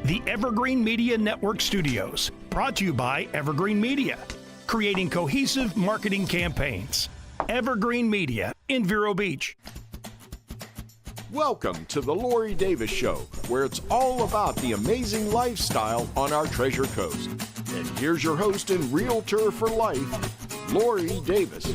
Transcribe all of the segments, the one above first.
The Evergreen Media Network Studios, brought to you by Evergreen Media, creating cohesive marketing campaigns. Evergreen Media in Vero Beach. Welcome to the Lori Davis Show, where it's all about the amazing lifestyle on our Treasure Coast. And here's your host and realtor for life, Lori Davis.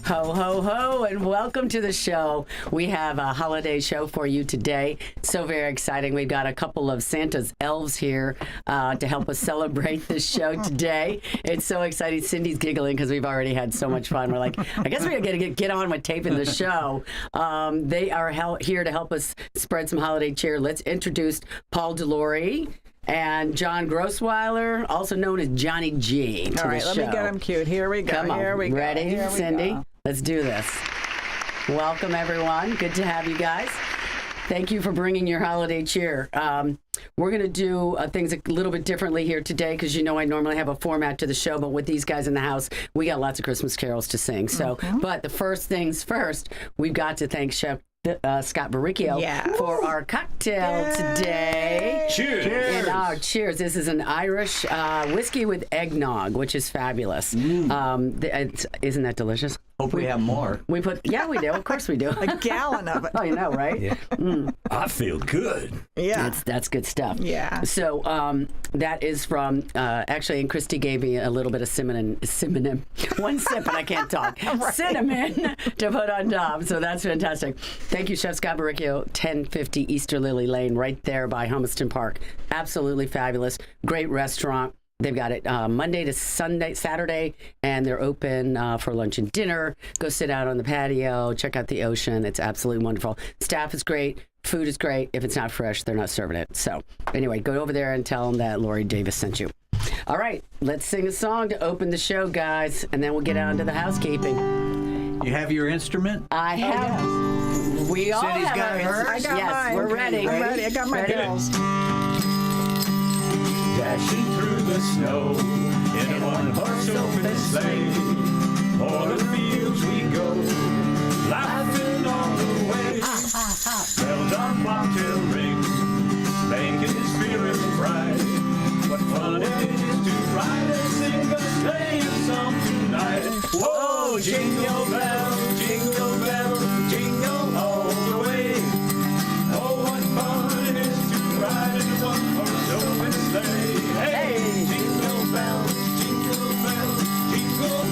Ho, ho, ho, and welcome to the show. We have a holiday show for you today. So very exciting. We've got a couple of Santa's elves here to help us celebrate this show today. It's so exciting. Cindy's giggling because we've already had so much fun. We're like, I guess we got to get on with taping the show. They are here to help us spread some holiday cheer. Let's introduce Paul DeLore and John Grossweiler, also known as Johnny G. All right, let me get him cute. Here we go. Come on. Here we go. Ready, Here we Cindy? go. Let's do this. Welcome, everyone. Good to have you guys. Thank you for bringing your holiday cheer. We're going to do things a little bit differently here today because, you know, I normally have a format to the show, but with these guys in the house, we got lots of Christmas carols to sing. So, but the first things first, we've got to thank Chef Scott Baricchio for our cocktail today. Cheers! And cheers. This is an Irish whiskey with eggnog, which is fabulous. Isn't that delicious? Hope we have more. We do. Of course we do. A gallon of it. Oh, you know, right? Yeah. I feel good. Yeah. That's good stuff. Yeah. So that is from, actually, and Christy gave me a little bit of cinnamon. One sip and I can't talk. Right. Cinnamon to put on top. So that's fantastic. Thank you, Chef Scott Baricchio, 1050 Easter Lily Lane, right there by Humiston Park. Absolutely fabulous. Great restaurant. They've got it Monday to Saturday, and they're open for lunch and dinner. Go sit out on the patio, check out the ocean. It's absolutely wonderful. Staff is great. Food is great. If it's not fresh, they're not serving it. So anyway, go over there and tell them that Lori Davis sent you. All right, let's sing a song to open the show, guys, and then we'll get on to the housekeeping. You have your instrument? I have. Yes. We all Cindy's have got our hers? I got yes, mine. we're ready. I'm ready. I got my pills. Dashing through the snow in a one-horse open sleigh. O'er the fields we go, laughing all the way. Bells on bobtail ring, making the spirits bright. What fun it is to ride and sing a sleighing song tonight. Whoa, jingle bells, jingle all the way. Oh, what fun it is to ride in a one-horse open sleigh. Hey, jingle bells, jingle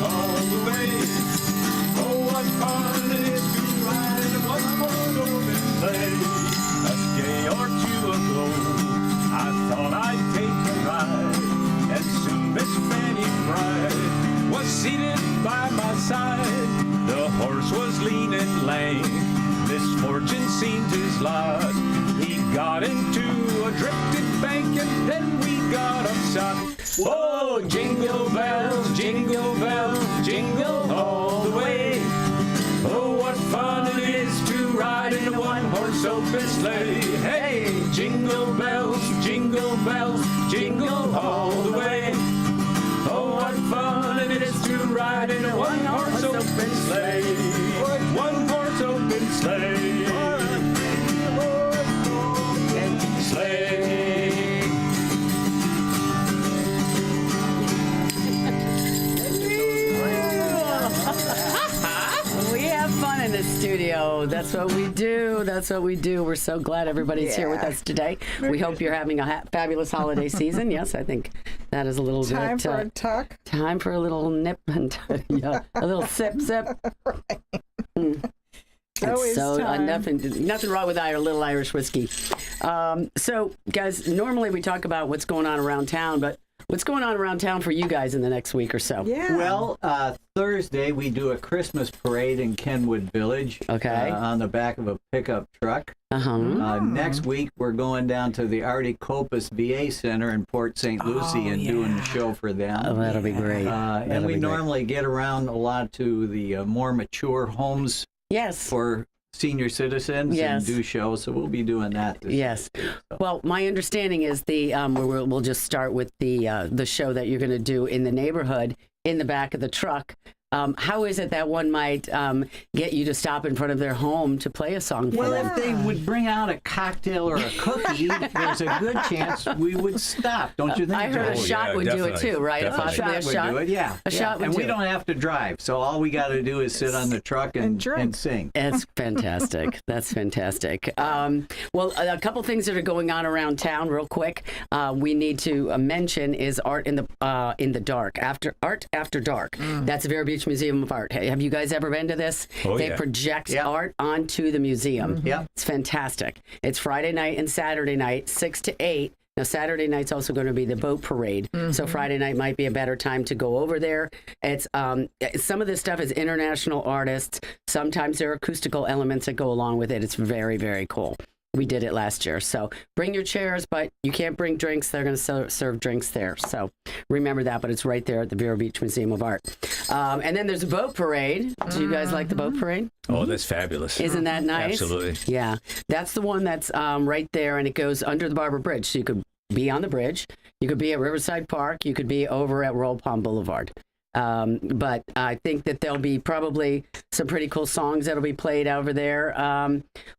all the way. Oh, what fun it is to ride in a one-horse open sleigh. A day or two ago, I thought I'd take a ride, and soon Miss Fanny Bride was seated by my side. The horse was lean and lame, misfortune seemed his lot. He got into a drifted bank and then we got upset. Whoa, jingle bells, jingle all the way. Oh, what fun it is to ride in a one-horse open sleigh. Hey, jingle bells, jingle all the way. Oh, what fun it is to ride in a one-horse open sleigh. One-horse open sleigh. Sleigh. We have fun in the studio. That's what we do. We're so glad everybody's here with us today. We hope you're having a fabulous holiday season. Yes, I think that is a little Time bit. for a tuck. Time for a little nip and a little sip. Always So time. nothing wrong with our little Irish whiskey. So, guys, normally we talk about what's going on around town, but what's going on around town for you guys in the next week or so? Yeah. Well, Thursday we do a Christmas parade in Kenwood Village. Okay. On the back of a pickup truck. Next week we're going down to the Artie Copus VA Center in Port St. Lucie and doing a show for them. Oh, that'll be great. And we normally get around a lot to the more mature homes. Yes. For senior citizens and do shows, so we'll be doing that this year, so. Well, my understanding is we'll just start with the show that you're going to do in the neighborhood in the back of the truck. How is it that one might get you to stop in front of their home to play a song for Well, them? if they would bring out a cocktail or a cookie, there's a good chance we would stop. Don't you think? I heard a Joel? shot yeah, would do it definitely, too, right? definitely. Possibly a would shot do it, yeah. A shot would and do we it. don't have to drive, so all we got to do is sit on the truck And drink. and sing. That's fantastic. That's fantastic. Well, a couple things that are going on around town, real quick. We need to mention is art in the dark. Art after dark. That's the Vero Beach Museum of Art. Hey, have you guys ever been to this? Oh, They yeah. project Yeah. art onto the museum. Yep. It's fantastic. It's Friday night and Saturday night, 6 to 8. Now, Saturday night's also going to be the boat parade. So Friday night might be a better time to go over there. It's some of this stuff is international artists. Sometimes there are acoustical elements that go along with it. It's very, very cool. We did it last year. So bring your chairs, but you can't bring drinks. They're going to serve drinks there. So remember that, but it's right there at the Vero Beach Museum of Art. And then there's a boat parade. Do you guys like the boat parade? Oh, that's fabulous. Isn't that nice? Absolutely. Yeah. That's the one that's right there, and it goes under the Barber Bridge. So you could be on the bridge. You could be at Riverside Park. You could be over at Royal Palm Boulevard. But I think that there'll be probably some pretty cool songs that'll be played over there.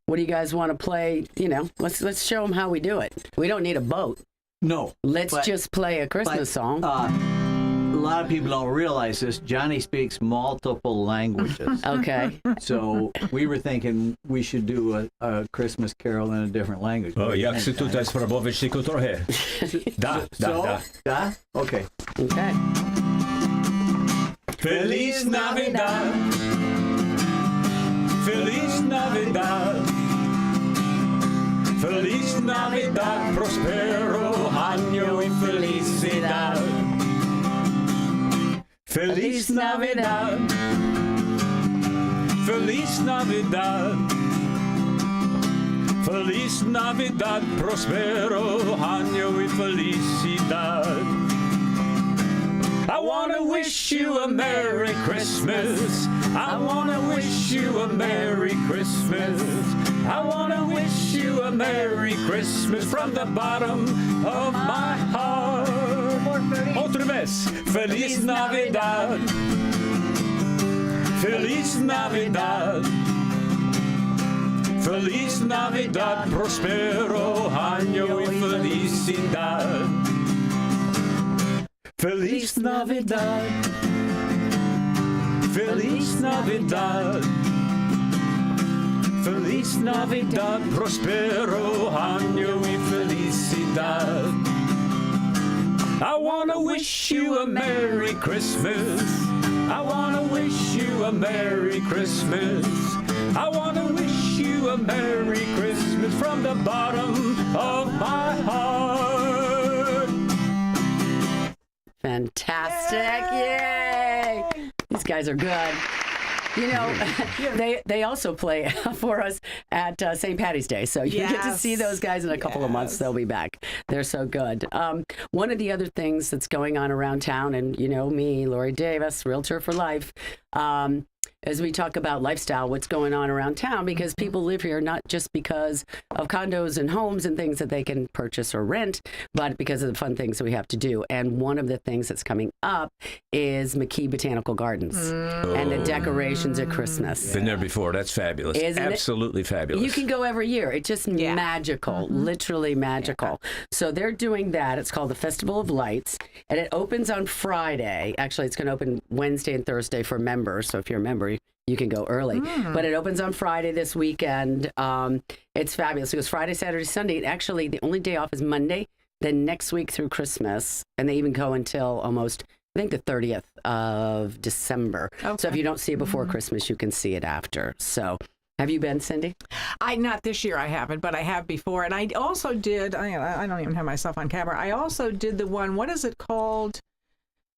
What do you guys want to play? You know, let's show them how we do it. We don't need a boat. No. Let's but- just play a Christmas but, song. A lot of people don't realize this. Johnny speaks multiple languages. Okay. So we were thinking we should do a Christmas carol in a different language. O, jak si tutaj spróbować tylko trochę? Da, da, So, da. da? Okay. Okay. Feliz Navidad. Feliz Navidad. Feliz Navidad. Prospero año y felicidad. Feliz Navidad. Feliz Navidad. Feliz Navidad. Prospero año y felicidad. I want to wish you a Merry Christmas. I want to wish you a Merry Christmas. I want to wish you a Merry Christmas from the bottom of my heart. Otra vez. Feliz Navidad. Feliz Navidad. Feliz Navidad. Prospero año y felicidad. Feliz Navidad. Feliz Navidad. Feliz Navidad. Prospero año y felicidad. I want to wish you a Merry Christmas. I want to wish you a Merry Christmas. I want to wish you a Merry Christmas from the bottom of my heart. Fantastic. Yay! These guys are good. You know, they also play for us at St. Patty's Day. So you get to see those guys in a couple of months. They'll be back. They're so good. One of the other things that's going on around town, and you know me, Lori Davis, Realtor for Life, as we talk about lifestyle, what's going on around town, because people live here not just because of condos and homes and things that they can purchase or rent, but because of the fun things that we have to do. And one of the things that's coming up is McKee Botanical Gardens and the decorations at Christmas. Been there before. That's fabulous. Isn't it? Absolutely fabulous. You can go every year. It's just magical, literally magical. So they're doing that. It's called the Festival of Lights, and it opens on Friday. Actually, it's going to open Wednesday and Thursday for members. So if you're a member, you can go early. But it opens on Friday this weekend. It's fabulous. It goes Friday, Saturday, Sunday. And actually, the only day off is Monday. Then next week through Christmas. And they even go until almost, I think, the 30th of December. Okay. So if you don't see it before Christmas, you can see it after. So have you been, Cindy? Not this year, I haven't, but I have before. And I also did, I don't even have myself on camera. I also did the one, what is it called?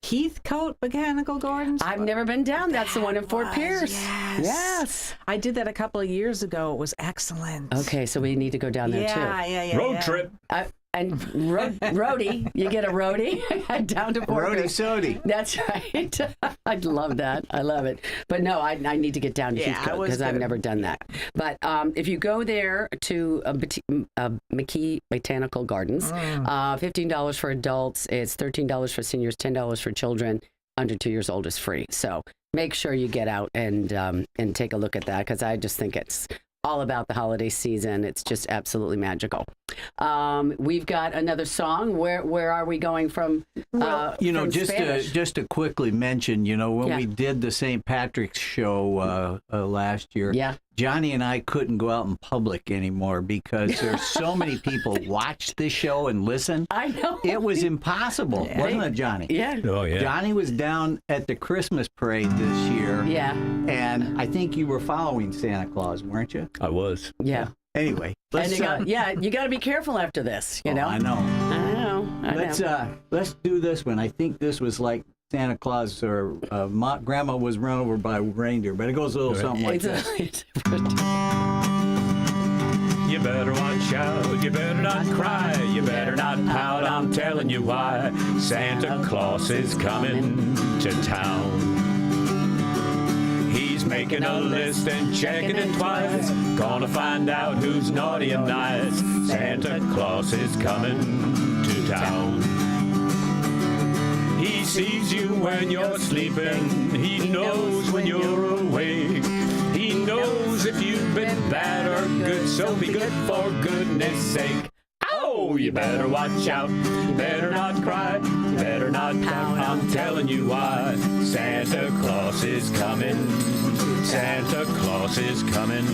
Heathcote Botanical Gardens? I've never been down. That's the one in Fort Pierce. Yes. I did that a couple of years ago. It was excellent. Okay, so we need to go down there too. Yeah. Road trip. And roadie, you get a roadie down to Fort Rody Pierce. Sody. That's right. I love that. I love it. But no, I need to get down to Yeah, Heathcote it was because I've good. never done that. But if you go there to McKee Botanical Gardens, $15 for adults, it's $13 for seniors, $10 for children. under 2 years old is free. So make sure you get out and take a look at that, because I just think it's all about the holiday season. It's just absolutely magical. We've got another song. Where are we going from? From Spanish? just to quickly mention, when we did the St. Patrick's show last year, Johnny and I couldn't go out in public anymore because there's so many people watch this show and listen. I know. It was impossible, wasn't it, Johnny? Yeah. Oh, yeah. Johnny was down at the Christmas parade this year. Yeah. And I think you were following Santa Claus, weren't you? I was. Yeah. Anyway, And you got to be careful after this, you know? I know. I know. Let's do this one. I think this was like Santa Claus or Grandma was run over by a reindeer, but it goes a little something like this. You better watch out, you better not cry, you better not pout, I'm telling you why. Santa Claus is coming to town. He's making a list and checking it twice, gonna find out who's naughty and nice. Santa Claus is coming to town. He sees you when you're sleeping, he knows when you're awake. He knows if you've been bad or good, so be good for goodness sake. Oh, you better watch out, you better not cry, you better not pout, I'm telling you why. Santa Claus is coming, Santa Claus is coming,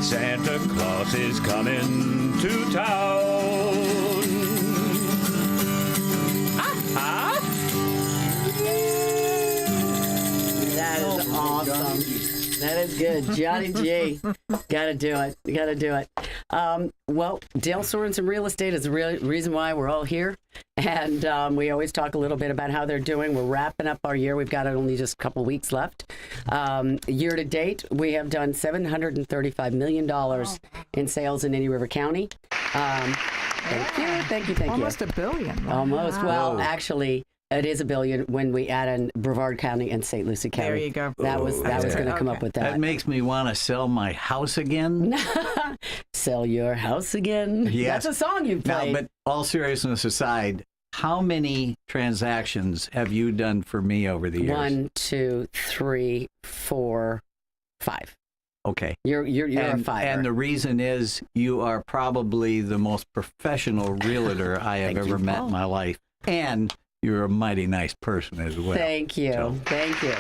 Santa Claus is coming to town. That is awesome. That is good. Johnny G. Gotta do it. You gotta do it. Well, Dale Sorensen Real Estate is the reason why we're all here. And we always talk a little bit about how they're doing. We're wrapping up our year. We've got only just a couple weeks left. Year to date, we have done $735 million in sales in Indian River County. Thank you. Almost $1 billion. Almost. Wow. Well, actually, it is $1 billion when we add in Brevard County and St. Lucie County. There you go. That was going to come up with that. That makes me want to sell my house again. Sell your house again. Yes. That's a song you played. No, but all seriousness aside, how many transactions have you done for me over the years? 1, 2, 3, 4, 5. Okay. You're a fiver. And the reason is you are probably the most professional realtor I have ever met in my life. And you're a mighty nice person as well. Thank you. So. Thank you.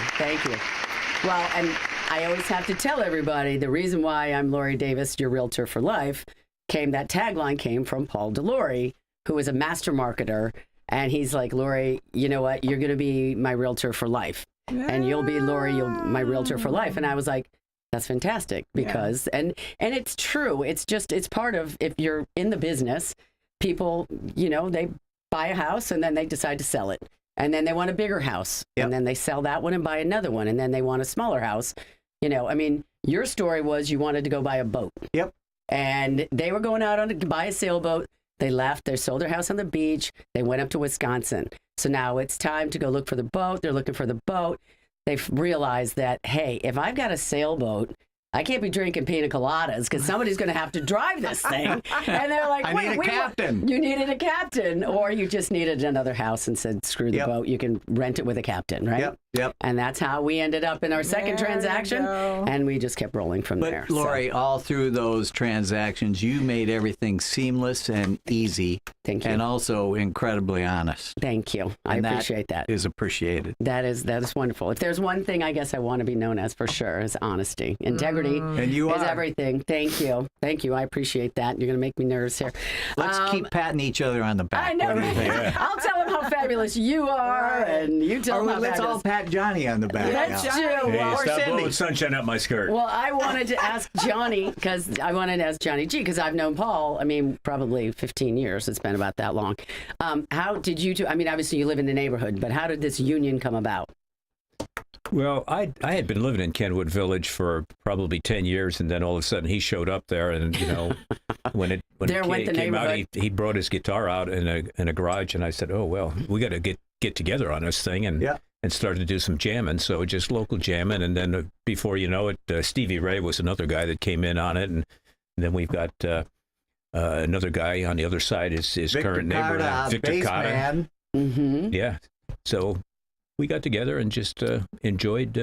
Well, and I always have to tell everybody the reason why I'm Lori Davis, your realtor for life, that tagline came from Paul DeLori, who is a master marketer. And he's like, Lori, you know what? You're going to be my realtor for life. And you'll be Lori, my realtor for life. And I was like, that's fantastic because, and it's true. It's part of, if you're in the business, people, they buy a house and then they decide to sell it. And then they want a bigger house. Yep. And then they sell that one and buy another one. And then they want a smaller house. Your story was you wanted to go buy a boat. Yep. And they were going out to buy a sailboat. They left. They sold their house on the beach. They went up to Wisconsin. So now it's time to go look for the boat. They're looking for the boat. They've realized that, hey, if I've got a sailboat, I can't be drinking pina coladas because somebody's going to have to drive this thing. And they're like, I need a captain. You needed a captain, or you just needed another house and said, screw the boat. You can rent it with a captain, right? Yep. And that's how we ended up in our second transaction. And we just kept rolling from there. But Lori, all through those transactions, you made everything seamless and easy. Thank you. And also incredibly honest. Thank you. I appreciate that. Is appreciated. That is wonderful. If there's one thing I guess I want to be known as for sure is honesty. Integrity and you is everything. Thank you. I appreciate that. You're going to make me nervous here. Let's keep patting each other on the back. I know. Right? I'll tell them how fabulous you are, and you tell them how let's fabulous. all pat Johnny on the back. That's true. Hey, or stop Cindy. blowing sunshine up my skirt. Well, I wanted to ask Johnny Johnny G because I've known Paul. Probably 15 years. It's been about that long. How did you two? Obviously you live in the neighborhood, but how did this union come about? Well, I had been living in Kenwood Village for probably 10 years, and then all of a sudden he showed up there, and when it came out, he brought his guitar out in a garage, and I said, oh well, we got to get together on this thing, and started to do some jamming. So just local jamming, and then before you know it, Stevie Ray was another guy that came in on it, and then we've got another guy on the other side, his current neighbor, Victor Cotta. Mm-hmm. Yeah, so. we got together and just enjoyed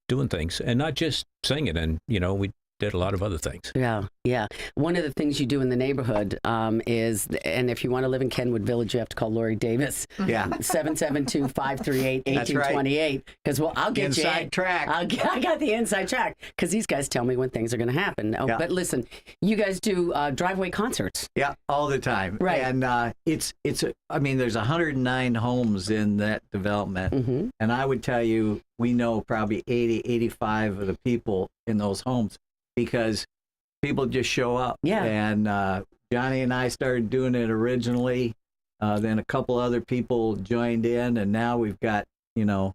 doing things, and not just singing. And we did a lot of other things. Yeah. One of the things you do in the neighborhood is, and if you want to live in Kenwood Village, you have to call Lori Davis. Yeah. 772-538-1828. Because I'll get inside track. I got the inside track because these guys tell me when things are going to happen. Oh, yeah. But listen, you guys do driveway concerts. Yeah, all the time. Right. And there's 109 homes in that development. Mm-hmm. And I would tell you, we know probably 80, 85 of the people in those homes, because people just show up. Yeah. And Johnny and I started doing it originally. Then a couple other people joined in, and now we've got, 4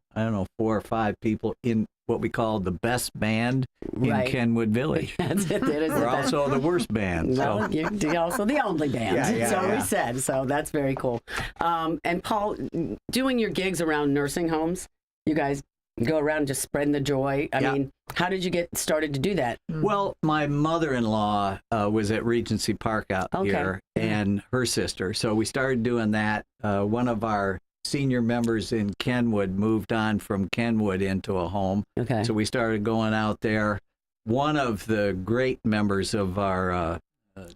or 5 people in what we call the best band in Kenwood Village. That's it. We're also the worst band. Well, you're also the only band. We said. So that's very cool. And Paul, doing your gigs around nursing homes, you guys go around just spreading the joy. I mean, how did you get started to do that? Well, my mother-in-law was at Regency Park out here, and her sister. So we started doing that. One of our senior members in Kenwood moved on from Kenwood into a home. Okay. So we started going out there. One of the great members of our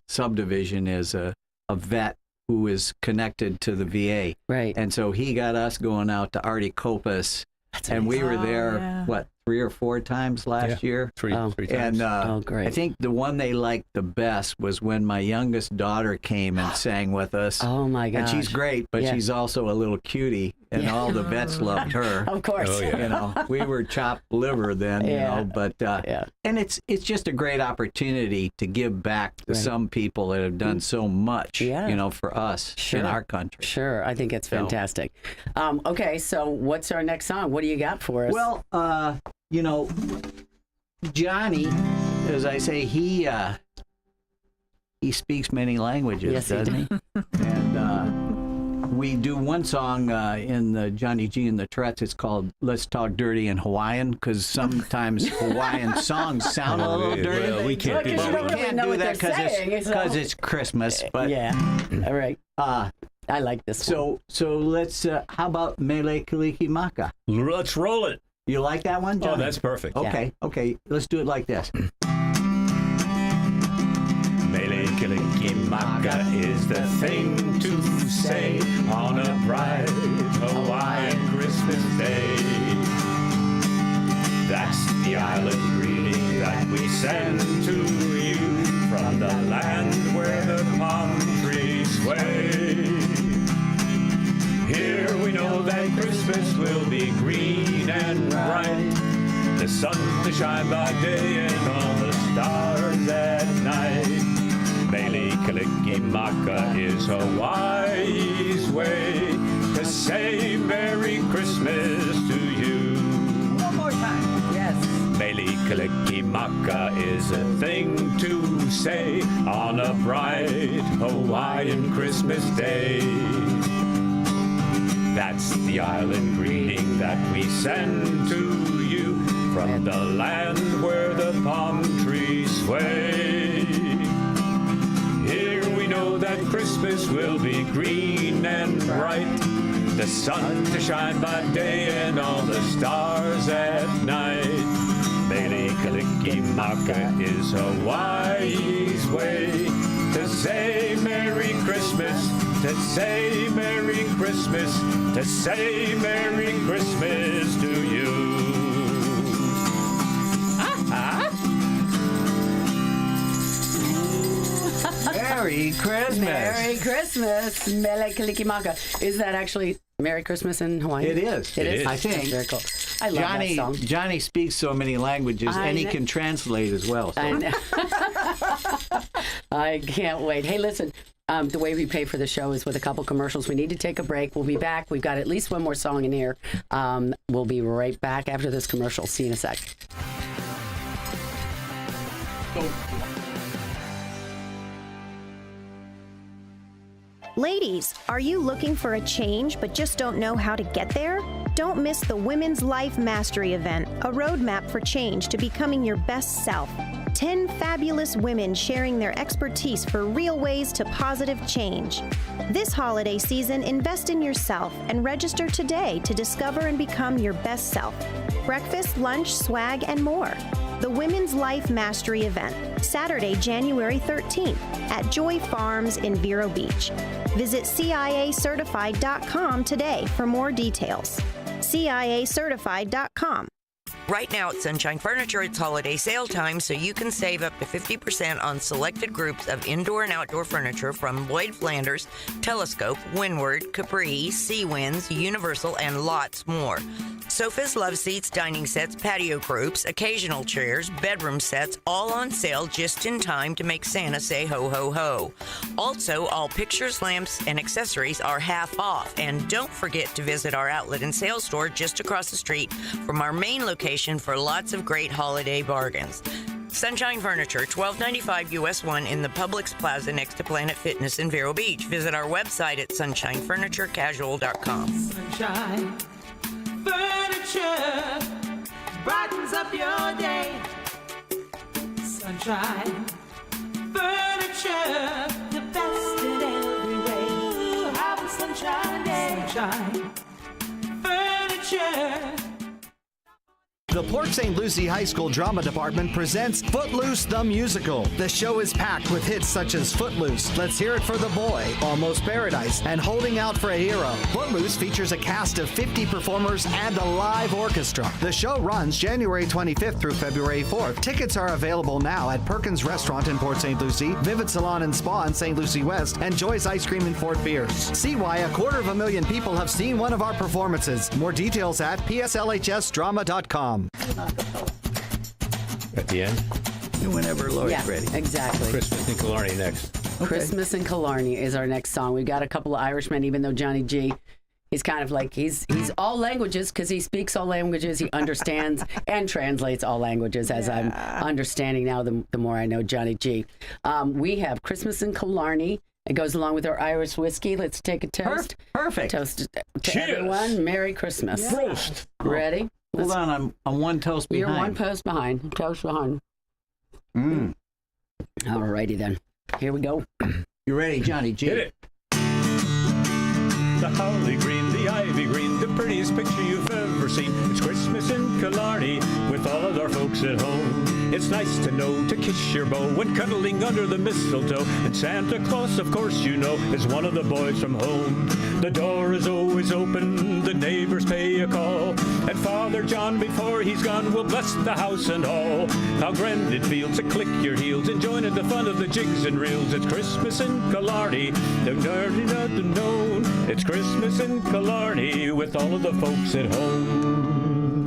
subdivision is a vet who is connected to the VA. Right. And so he got us going out to Artie Copus. And we were there, 3 or 4 times last year? Three times. And great. I think the one they liked the best was when my youngest daughter came and sang with us. Oh, my gosh. And she's great, but she's also a little cutie, and all the vets loved her. Of course. Oh, yeah. We were chopped liver then, but and it's just a great opportunity to give back to some people that have done so much, for us in our country. Sure, I think it's fantastic. Okay, so what's our next song? What do you got for us? Well, Johnny, as I say, he speaks many languages, doesn't he? And we do one song in the Johnny G and the Tourette's. It's called "Let's Talk Dirty in Hawaiian," because sometimes Hawaiian songs sound a little dirty. Well, we can't do that. We can't do that because it's Christmas. But all right. I like this one. So let's. How about Mele Kalikimaka? Let's roll it. You like that one, Johnny? Oh, that's perfect. Okay. Let's do it like this. Mele Kalikimaka is the thing to say on a bright Hawaiian Christmas day. That's the island greeting that we send to you from the land where the palm trees sway. Here we know that Christmas will be green and bright, the sun to shine by day and all the stars at night. Mele Kalikimaka is Hawaii's way to say Merry Christmas to you. One more time. Yes. Mele Kalikimaka is a thing to say on a bright Hawaiian Christmas day. That's the island greeting that we send to you from the land where the palm trees sway. Here we know that Christmas will be green and bright, the sun to shine by day and all the stars at night. Mele Kalikimaka is Hawaii's way to say Merry Christmas, to say Merry Christmas, to say Merry Christmas to you. Merry Christmas. Merry Christmas, Mele Kalikimaka. Is that actually Merry Christmas in Hawaiian? It is. It is. I think. Very cool. I love that song. Johnny speaks so many languages, and he can translate as well. So. I can't wait. Hey, listen. The way we pay for the show is with a couple commercials. We need to take a break. We'll be back. We've got at least one more song in here. We'll be right back after this commercial. See you in a sec. Ladies, are you looking for a change but just don't know how to get there? Don't miss the Women's Life Mastery event, a roadmap for change to becoming your best self. 10 fabulous women sharing their expertise for real ways to positive change. This holiday season, invest in yourself and register today to discover and become your best self. Breakfast, lunch, swag, and more. The Women's Life Mastery event, Saturday, January 13th at Joy Farms in Vero Beach. Visit CIAcertified.com today for more details. CIAcertified.com. Right now at Sunshine Furniture, it's holiday sale time, so you can save up to 50% on selected groups of indoor and outdoor furniture from Lloyd Flanders, Telescope, Windward, Capri, Seawinds, Universal, and lots more. Sofas, love seats, dining sets, patio groups, occasional chairs, bedroom sets, all on sale just in time to make Santa say ho, ho, ho. Also, all pictures, lamps, and accessories are half off. And don't forget to visit our outlet and sales store just across the street from our main location for lots of great holiday bargains. Sunshine Furniture, 1295 US 1 in the Publix Plaza next to Planet Fitness in Vero Beach. Visit our website at sunshinefurniturecasual.com. Sunshine Furniture brightens up your day. Sunshine Furniture, the best in every way. Have a sunshine day. Sunshine Furniture. The Port St. Lucie High School Drama Department presents Footloose the Musical. The show is packed with hits such as Footloose, Let's Hear It for the Boy, Almost Paradise, and Holding Out for a Hero. Footloose features a cast of 50 performers and a live orchestra. The show runs January 25th through February 4th. Tickets are available now at Perkins Restaurant in Port St. Lucie, Vivid Salon and Spa in St. Lucie West, and Joy's Ice Cream in Fort Pierce. See why 250,000 people have seen one of our performances. More details at pslhsdrama.com. At the end? Whenever Lori's ready. Exactly. Christmas in Killarney next. Okay. Christmas in Killarney is our next song. We've got a couple of Irishmen, even though Johnny G, he's kind of like, he's all languages because he speaks all languages. He understands and translates all languages, as I'm understanding now the more I know Johnny G. We have Christmas in Killarney. It goes along with our Irish whiskey. Let's take a toast. Perfect. Toast to everyone. Merry Christmas. Yeah. Prost. Ready? Hold on, I'm one toast behind. You're one toast behind. Toast behind. All righty then. Here we go. You ready, Johnny G? Hit it. The holly green, the ivy green, the prettiest picture you've ever seen. It's Christmas in Killarney with all of our folks at home. It's nice to know to kiss your beau when cuddling under the mistletoe. And Santa Claus, of course, you know, is one of the boys from home. The door is always open, the neighbors pay a call. And Father John, before he's gone, will bless the house and all. How grand it feels to click your heels and join in the fun of the jigs and reels. It's Christmas in Killarney, it's Christmas in Killarney with all of the folks at home.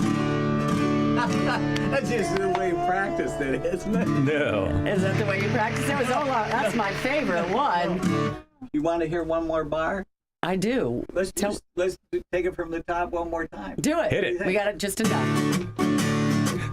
That's just the way you practiced it, isn't it? No. Is that the way you practice it? That's my favorite one. You want to hear one more bar? I do. Let's take it from the top one more time. Do it. Hit it. We got it just enough.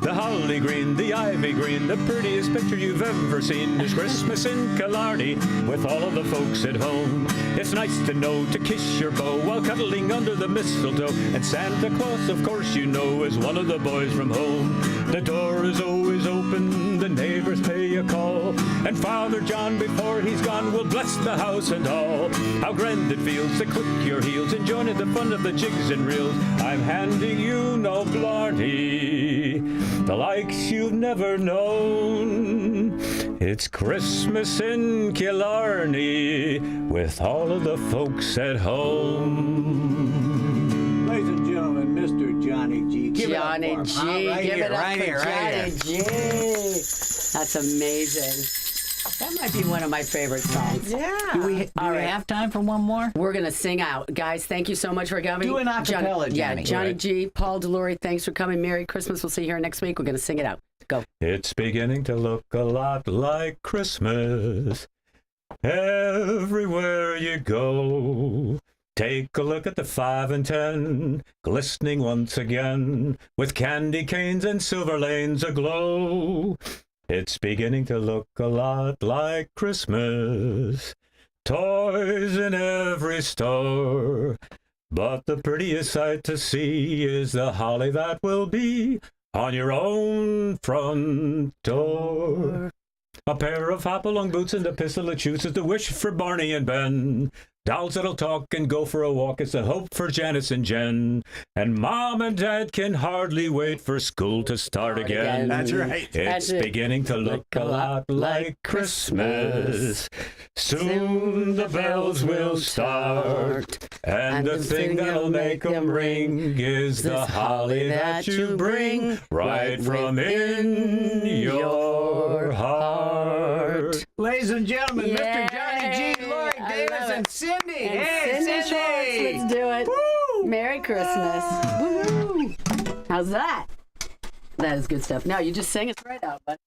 The holly green, the ivy green, the prettiest picture you've ever seen is Christmas in Killarney with all of the folks at home. It's nice to know to kiss your beau while cuddling under the mistletoe. And Santa Claus, of course, you know, is one of the boys from home. The door is always open, the neighbors pay a call. And Father John, before he's gone, will bless the house and all. How grand it feels to click your heels and join in the fun of the jigs and reels. I'm handing you no Blarney, the likes you've never known. It's Christmas in Killarney with all of the folks at home. Ladies and gentlemen, Mr. Johnny G. Johnny G. Give it up for Johnny G. That's amazing. That might be one of my favorite songs. Yeah. Do we have time for one more? We're going to sing out. Guys, thank you so much for coming. Do an acapella, Johnny. Yeah, Johnny G, Paul Delory, thanks for coming. Merry Christmas. We'll see you here next week. We're going to sing it out. Go. It's beginning to look a lot like Christmas everywhere you go. Take a look at the 5 and 10, glistening once again, with candy canes and silver lanes aglow. It's beginning to look a lot like Christmas, toys in every store. But the prettiest sight to see is the holly that will be on your own front door. A pair of hop-along boots and a pistol that shoots is the wish for Barney and Ben. Dolls that'll talk and go for a walk is the hope for Janice and Jen. And Mom and Dad can hardly wait for school to start again. That's right. It's beginning to look a lot like Christmas. Soon the bells will start. And the thing that'll make them ring is the holly that you bring right from in your heart. Ladies and gentlemen, Mr. Johnny G, Lori Davis, and Cindy. And Cindy Schwartz, let's do it. Woo! Merry Christmas. Woo! How's that? That is good stuff. Now you just sang it right out, bud.